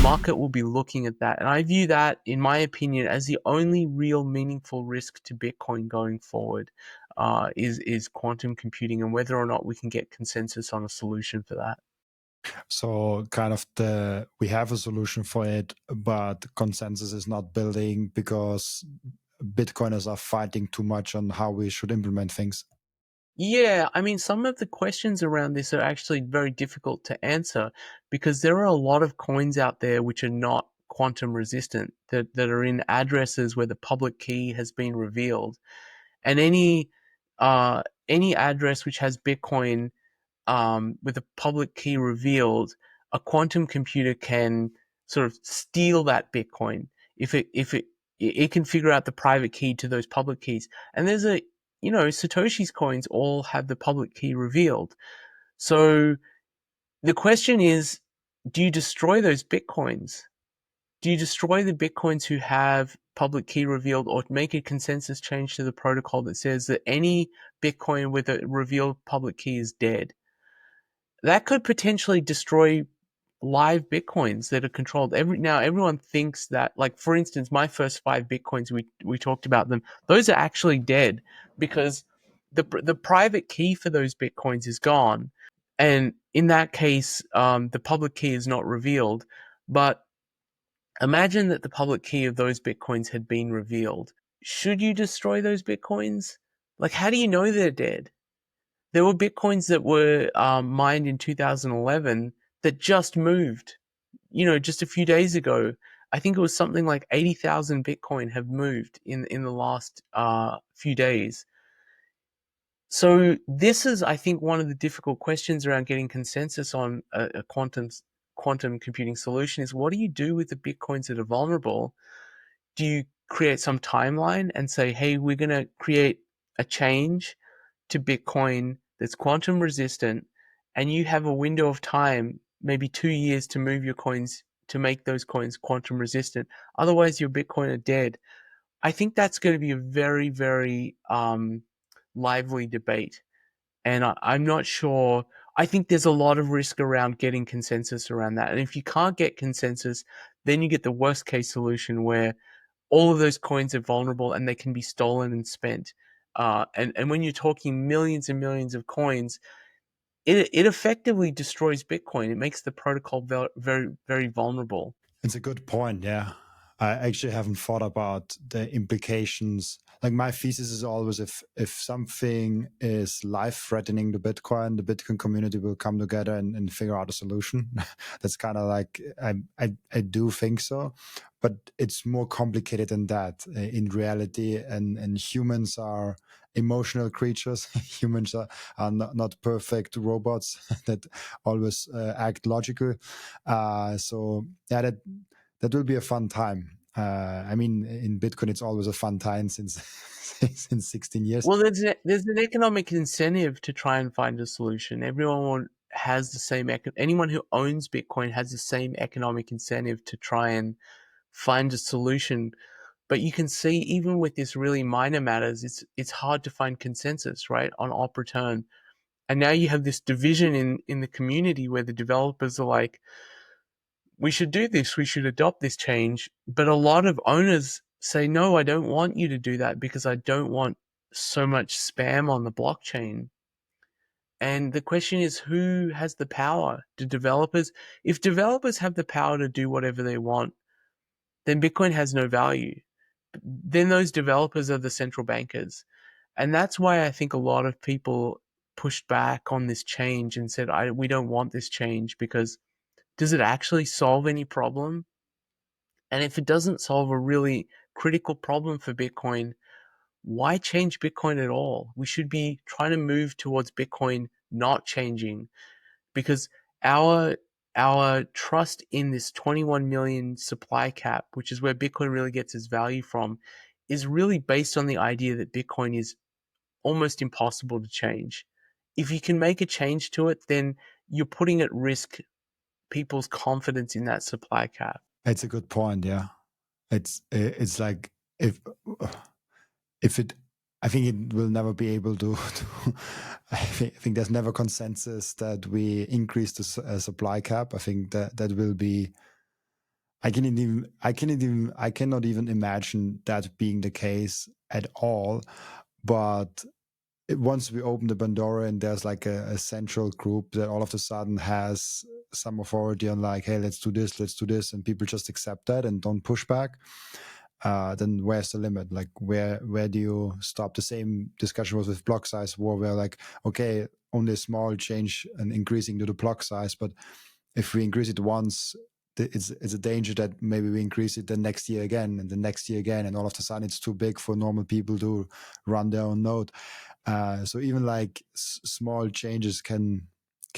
market will be looking at that. And I view that, in my opinion, as the only real meaningful risk to Bitcoin going forward, is quantum computing, and whether or not we can get consensus on a solution for that. So kind of we have a solution for it, but consensus is not building because Bitcoiners are fighting too much on how we should implement things. Yeah, I mean, some of the questions around this are actually very difficult to answer because there are a lot of coins out there which are not quantum resistant, that are in addresses where the public key has been revealed. And any address which has Bitcoin with a public key revealed, a quantum computer can sort of steal that Bitcoin if it can figure out the private key to those public keys. And there's Satoshi's coins all have the public key revealed. So the question is, do you destroy those Bitcoins? Do you destroy the Bitcoins who have public key revealed, or make a consensus change to the protocol that says that any Bitcoin with a revealed public key is dead? That could potentially destroy live Bitcoins that are controlled. Now everyone thinks that, like, for instance, my first 5 Bitcoins, we talked about them. Those are actually dead because the private key for those Bitcoins is gone. And in that case, the public key is not revealed. But imagine that the public key of those Bitcoins had been revealed. Should you destroy those Bitcoins? Like, how do you know they're dead? There were Bitcoins that were mined in 2011 that just moved, just a few days ago. I think it was something like 80,000 Bitcoin have moved in the last few days. So this is, I think, one of the difficult questions around getting consensus on a quantum computing solution is, what do you do with the Bitcoins that are vulnerable? Do you create some timeline and say, hey, we're going to create a change to Bitcoin that's quantum resistant, and you have a window of time, maybe 2 years, to move your coins, to make those coins quantum resistant. Otherwise, your Bitcoin are dead. I think that's going to be a very, very lively debate. And I'm not sure. I think there's a lot of risk around getting consensus around that. And if you can't get consensus, then you get the worst case solution where all of those coins are vulnerable and they can be stolen and spent. And when you're talking millions and millions of coins, it effectively destroys Bitcoin. It makes the protocol very, very, very vulnerable. It's a good point. Yeah. I actually haven't thought about the implications. Like, my thesis is always, if something is life-threatening to Bitcoin, the Bitcoin community will come together and figure out a solution. That's kind of like, I do think so, but it's more complicated than that in reality. And humans are emotional creatures. Humans are not perfect robots that always act logical. So yeah, that will be a fun time. I mean, in Bitcoin, it's always a fun time since 16 years. Well, there's an economic incentive to try and find a solution. Everyone has the same anyone who owns Bitcoin has the same economic incentive to try and find a solution. But you can see, even with this really minor matters, it's hard to find consensus, right, on op return. And now you have this division in the community where the developers are like, we should do this, we should adopt this change. But a lot of owners say, no, I don't want you to do that because I don't want so much spam on the blockchain. And the question is, who has the power? Do developers? If developers have the power to do whatever they want, then Bitcoin has no value. Then those developers are the central bankers. And that's why I think a lot of people pushed back on this change and said, we don't want this change, because does it actually solve any problem? And if it doesn't solve a really critical problem for Bitcoin, why change Bitcoin at all? We should be trying to move towards Bitcoin not changing, because our trust in this 21 million supply cap, which is where Bitcoin really gets its value from, is really based on the idea that Bitcoin is almost impossible to change. If you can make a change to it, then you're putting at risk people's confidence in that supply cap. It's a good point. Yeah, it's like, if it, I think it will never be able to I think there's never consensus that we increase the supply cap. I think that will be I cannot even imagine that being the case at all. But once we open the Pandora and there's like a central group that all of a sudden has some authority on like, hey, let's do this, and people just accept that and don't push back, then where's the limit? Like where do you stop? The same discussion was with block size war, where like, okay, only a small change and increasing to the block size, but if we increase it once, it's a danger that maybe we increase it the next year again and the next year again, and all of a sudden it's too big for normal people to run their own node. So even like small changes can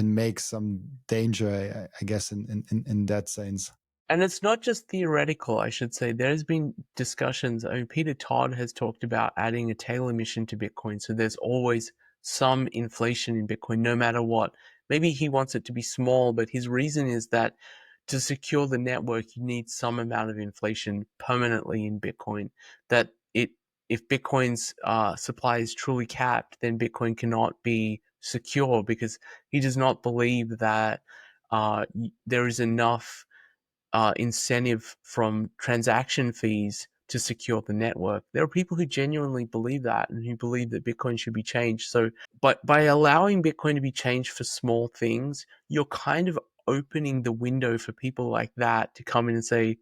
make some danger, I guess, in that sense. And it's not just theoretical, I should say. There's been discussions. I mean, Peter Todd has talked about adding a tail emission to Bitcoin. So there's always some inflation in Bitcoin, no matter what. Maybe he wants it to be small, but his reason is that to secure the network, you need some amount of inflation permanently in Bitcoin. That if Bitcoin's supply is truly capped, then Bitcoin cannot be secure because he does not believe that there is enough incentive from transaction fees to secure the network. There are people who genuinely believe that and who believe that Bitcoin should be changed. So, but by allowing Bitcoin to be changed for small things, you're kind of opening the window for people like that to come in and say,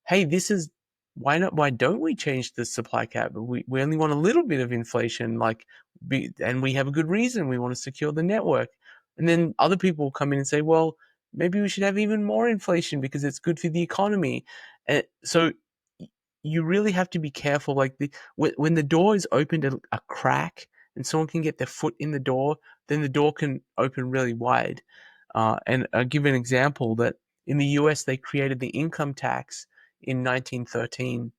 hey, this is why don't we change the supply cap? We only want a little bit of inflation, and we have a good reason. We want to secure the network. And then other people will come in and say, well, maybe we should have even more inflation because it's good for the economy. And so you really have to be careful. Like when the door is opened a crack and someone can get their foot in the door, then the door can open really wide. And I'll give an example that in the US, they created the income tax in 1913,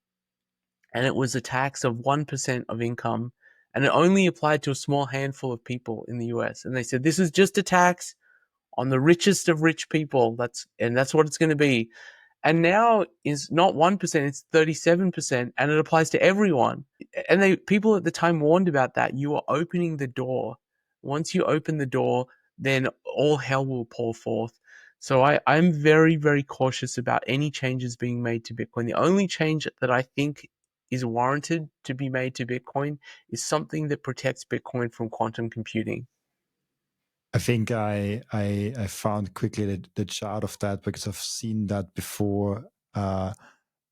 and it was a tax of 1% of income, and it only applied to a small handful of people in the US. And they said, this is just a tax on the richest of rich people. That's what it's going to be. And now is not 1%, it's 37%, and it applies to everyone. And people at the time warned about that. You are opening the door. Once you open the door, then all hell will pour forth. So I'm very, very cautious about any changes being made to Bitcoin. The only change that I think is warranted to be made to Bitcoin is something that protects Bitcoin from quantum computing. I think I found quickly the chart of that because I've seen that before.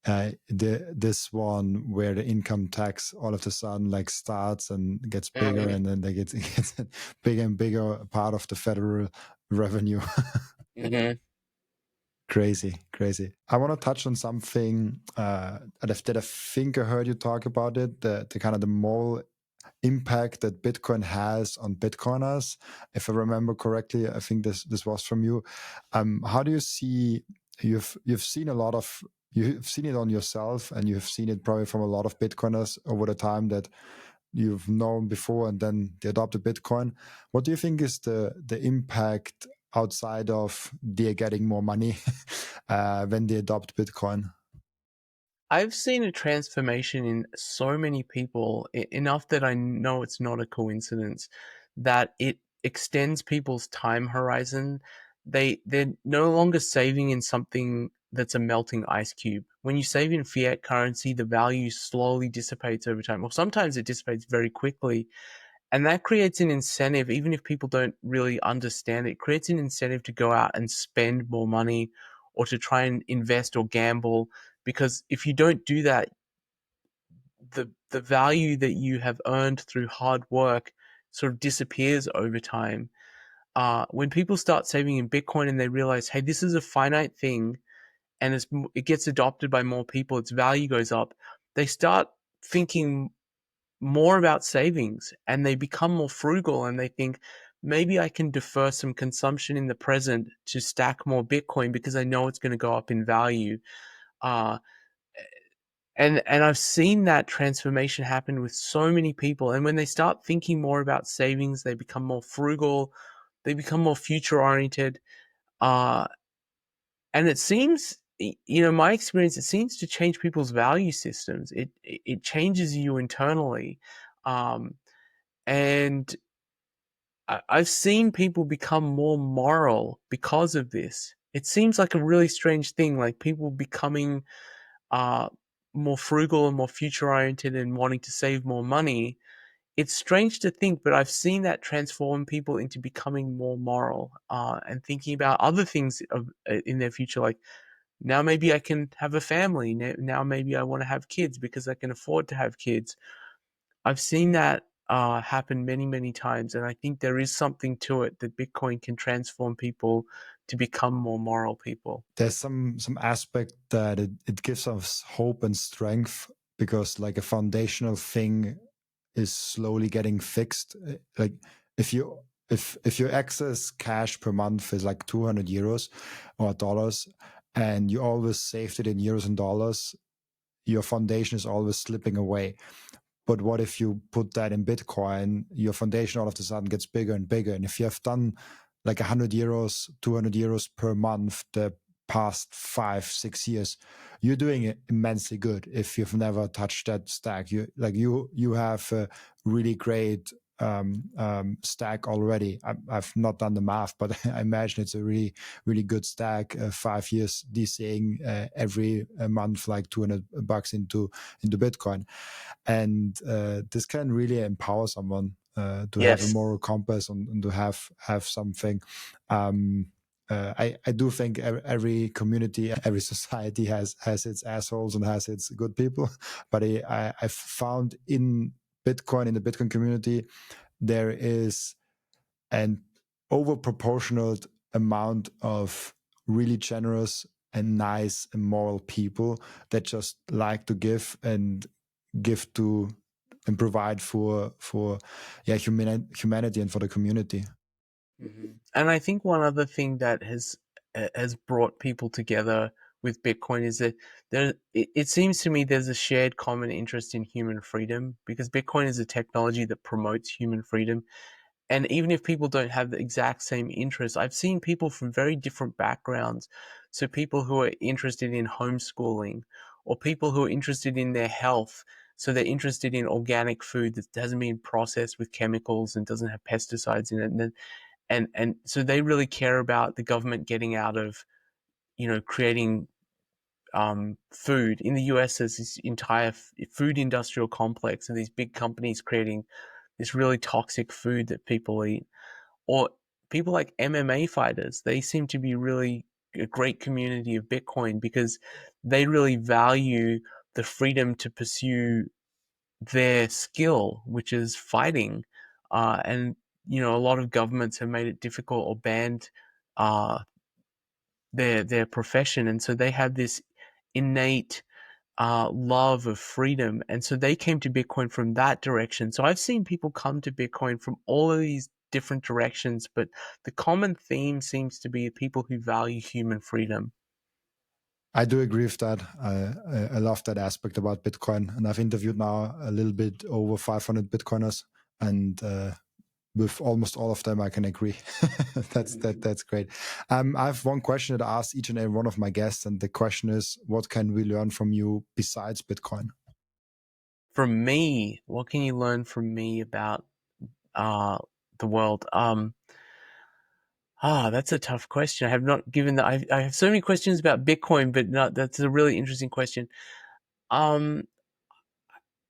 This one where the income tax all of a sudden like starts and gets bigger, and then it gets a bigger and bigger part of the federal revenue. Mm-hmm. Crazy. I want to touch on something that I think I heard you talk about it, the kind of the moral impact that Bitcoin has on Bitcoiners. If I remember correctly, I think this was from you. How do you see you've seen a lot of you've seen it on yourself, and you've seen it probably from a lot of Bitcoiners over the time that you've known before, and then they adopted Bitcoin. What do you think is the impact outside of they're getting more money when they adopt Bitcoin? I've seen a transformation in so many people, enough that I know it's not a coincidence, that it extends people's time horizon. They're no longer saving in something that's a melting ice cube. When you save in fiat currency, the value slowly dissipates over time. Or sometimes it dissipates very quickly. And that creates an incentive, even if people don't really understand it, creates an incentive to go out and spend more money or to try and invest or gamble. Because if you don't do that, the value that you have earned through hard work sort of disappears over time. When people start saving in Bitcoin and they realize, hey, this is a finite thing, and it gets adopted by more people, its value goes up. They start thinking more about savings, and they become more frugal, and they think maybe I can defer some consumption in the present to stack more Bitcoin because I know it's going to go up in value. Uh, and I've seen that transformation happen with so many people. And when they start thinking more about savings, they become more frugal, they become more future oriented. Uh, and it seems, my experience, it seems to change people's value systems. It changes you internally. Um, and I've seen people become more moral because of this. It seems like a really strange thing, like people becoming uh, more frugal and more future oriented and wanting to save more money. It's strange to think, but I've seen that transform people into becoming more moral and thinking about other things in their future. Like now, maybe I can have a family. Now, maybe I want to have kids because I can afford to have kids. I've seen that happen many, many times, and I think there is something to it that Bitcoin can transform people to become more moral people. There's some aspect that it gives us hope and strength, because like a foundational thing is slowly getting fixed. Like if you if your excess cash per month is like 200 euros or dollars, and you always saved it in euros and dollars, your foundation is always slipping away. But what if you put that in Bitcoin? Your foundation all of a sudden gets bigger and bigger. And if you have done like 100 euros, 200 euros per month the past 5, 6 years, you're doing it immensely good. If you've never touched that stack, you have a really great stack already. I've not done the math, but I imagine it's a really, really good stack. 5 years DCing every month, like $200 into Bitcoin. And this can really empower someone to have a Yes. moral compass, and to have something. I do think every community, every society has its assholes and has its good people, but I've found in Bitcoin, in the Bitcoin community, there is an over proportional amount of really generous and nice and moral people that just like to give to and provide for humanity and for the community. And I think one other thing that has brought people together with Bitcoin is that it seems to me there's a shared common interest in human freedom because Bitcoin is a technology that promotes human freedom. And even if people don't have the exact same interests, I've seen people from very different backgrounds. So people who are interested in homeschooling, or people who are interested in their health. So they're interested in organic food that hasn't been processed with chemicals and doesn't have pesticides in it. And so they really care about the government getting out of, creating food. In the US, there's this entire food industrial complex of these big companies creating this really toxic food that people eat. Or people like MMA fighters, they seem to be really a great community of Bitcoin because they really value the freedom to pursue their skill, which is fighting. And a lot of governments have made it difficult or banned uh, their profession, and so they have this innate love of freedom, and so they came to Bitcoin from that direction. So I've seen people come to Bitcoin from all of these different directions, but the common theme seems to be people who value human freedom. I do agree with that. I love that aspect about Bitcoin, and I've interviewed now a little bit over 500 Bitcoiners, and with almost all of them, I can agree. That's great. I have one question that I ask each and every one of my guests, and the question is, what can we learn from you besides Bitcoin? From me, what can you learn from me about uh, the world? That's a tough question. I have not given that. I have so many questions about Bitcoin, but not, that's a really interesting question. Um,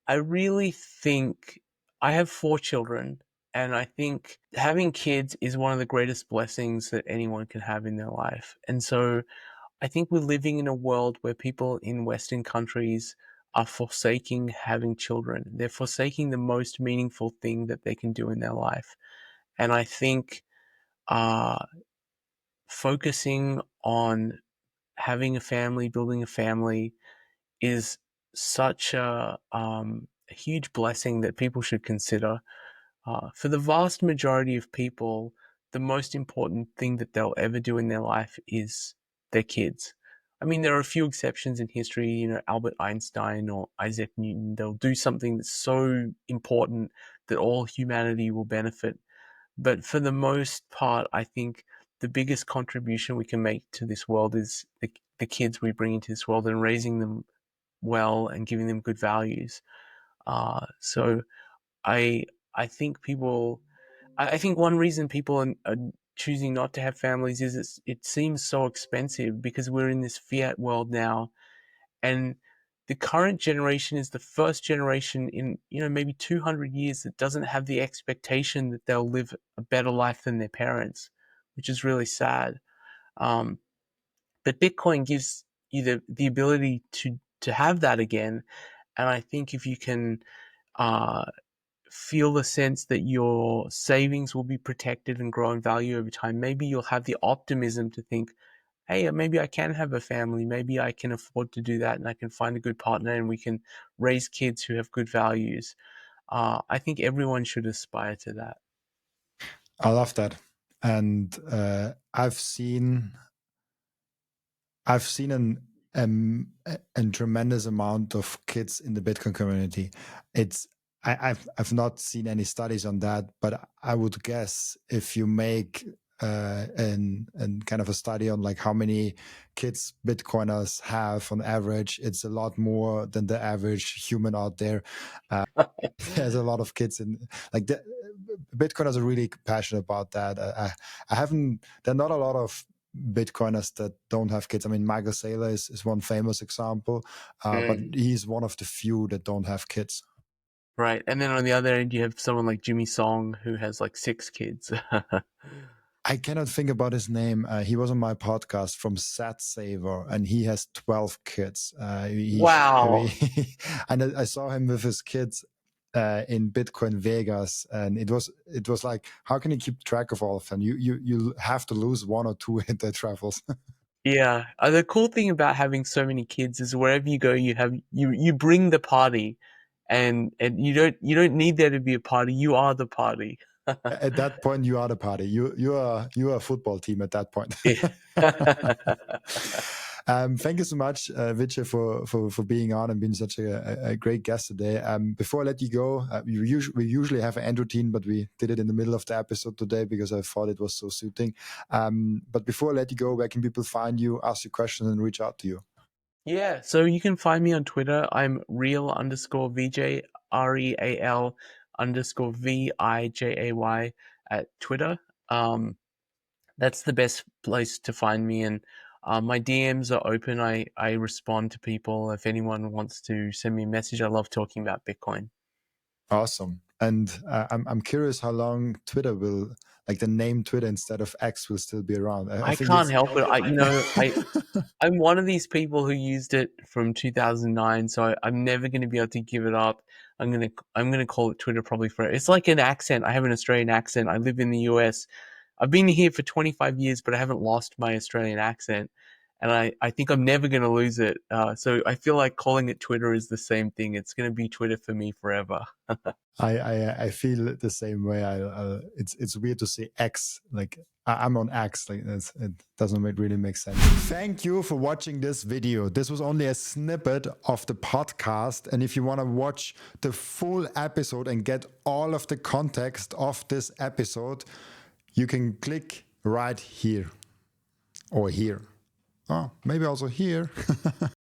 I really think I have 4 children, and I think having kids is one of the greatest blessings that anyone can have in their life. And so I think we're living in a world where people in Western countries are forsaking having children. They're forsaking the most meaningful thing that they can do in their life. And I think uh, focusing on having a family, building a family, is such a huge blessing that people should consider. For the vast majority of people, the most important thing that they'll ever do in their life is their kids. I mean, there are a few exceptions in history, Albert Einstein or Isaac Newton. They'll do something that's so important that all humanity will benefit. But for the most part, I think the biggest contribution we can make to this world is the kids we bring into this world and raising them well and giving them good values. So I I think people I think one reason people choosing not to have families is it seems so expensive because we're in this fiat world now, and the current generation is the first generation in maybe 200 years that doesn't have the expectation that they'll live a better life than their parents, which is really sad. Um, but Bitcoin gives you the ability to have that again, and I think if you can uh, feel the sense that your savings will be protected and grow in value over time, maybe you'll have the optimism to think, hey, maybe I can have a family. Maybe I can afford to do that and I can find a good partner and we can raise kids who have good values. I think everyone should aspire to that. I love that. And I've seen a tremendous amount of kids in the Bitcoin community. I've not seen any studies on that, but I would guess if you make an kind of a study on like how many kids Bitcoiners have on average, it's a lot more than the average human out there. There's a lot of kids in like the Bitcoiners are really passionate about that. I haven't. There are not a lot of Bitcoiners that don't have kids. I mean, Microseed is one famous example, but Mm. he's one of the few that don't have kids. Right. And then on the other end, you have someone like Jimmy Song who has like 6 kids. I cannot think about his name. He was on my podcast from Sat Saver, and he has 12 kids. Wow. And I saw him with his kids in Bitcoin Vegas, and it was like, how can you keep track of all of them? You have to lose one or two in their travels. Yeah. The cool thing about having so many kids is wherever you go, you bring the party, and you don't need there to be a party. You are the party. At that point, you are the party. You are a football team at that point. Yeah. Thank you so much, Vijay, for being on and being such a great guest today. Before I let you go, we usually have an end routine, but we did it in the middle of the episode today because I thought it was so suiting. But before I let you go, where can people find you, ask you questions, and reach out to you? Yeah, so you can find me on Twitter. I'm real_VJ, REAL_VIJAY at Twitter. That's the best place to find me. And my DMs are open. I respond to people. If anyone wants to send me a message, I love talking about Bitcoin. Awesome. And I'm curious how long Twitter will, like the name Twitter instead of X will still be around. I I think can't it's. help it. I'm one of these people who used it from 2009, so I'm never going to be able to give it up. I'm gonna call it Twitter probably for. It's like an accent. I have an Australian accent. I live in the US. I've been here for 25 years, but I haven't lost my Australian accent, and I think I'm never going to lose it. So I feel like calling it Twitter is the same thing. It's going to be Twitter for me forever. I feel the same way. It's weird to say X. Like I'm on X. Like it doesn't really make sense. Thank you for watching this video. This was only a snippet of the podcast, and if you want to watch the full episode and get all of the context of this episode, you can click right here or here. Oh, maybe also here.